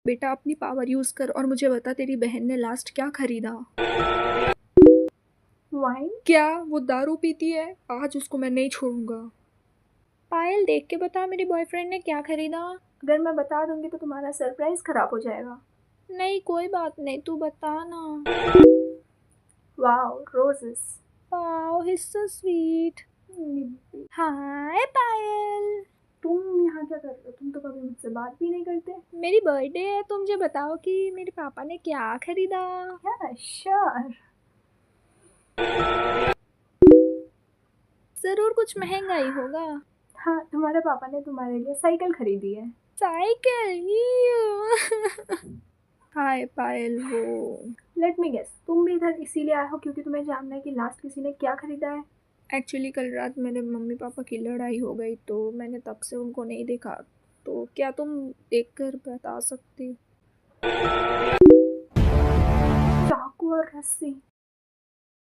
बेटा अपनी power use कर और मुझे बता तेरी बहन ने लास्ट क्या खरीदा। वाइन? क्या वो दारू पीती है? आज उसको मैं नहीं छोड़ूंगा। पायल देख के बता मेरे बॉयफ्रेंड ने क्या खरीदा। अगर मैं बता दूंगी तो तुम्हारा सरप्राइज खराब हो जाएगा। नहीं कोई बात नहीं, तू बता ना। Wow roses. Wow he so sweet. Hi Payal. तुम यहाँ क्या कर रहे हो? तुम तो कभी मुझसे बात भी नहीं करते। मेरी बर्थडे है तो मुझे बताओ कि मेरे पापा ने क्या खरीदा। क्या श्योर। जरूर कुछ महंगा ही होगा। हाँ तुम्हारे पापा ने तुम्हारे लिए साइकिल खरीदी है। साइकिल? हाय पायल वो। लेट मी गेस, तुम भी इधर इसीलिए आए हो क्योंकि तुम्हें जानना है कि लास्ट किसी ने क्या खरीदा है। एक्चुअली कल रात मेरे मम्मी पापा की लड़ाई हो गई तो मैंने तब से उनको नहीं देखा। तो क्या तुम देखकर बता सकती? चाकू और रस्सी?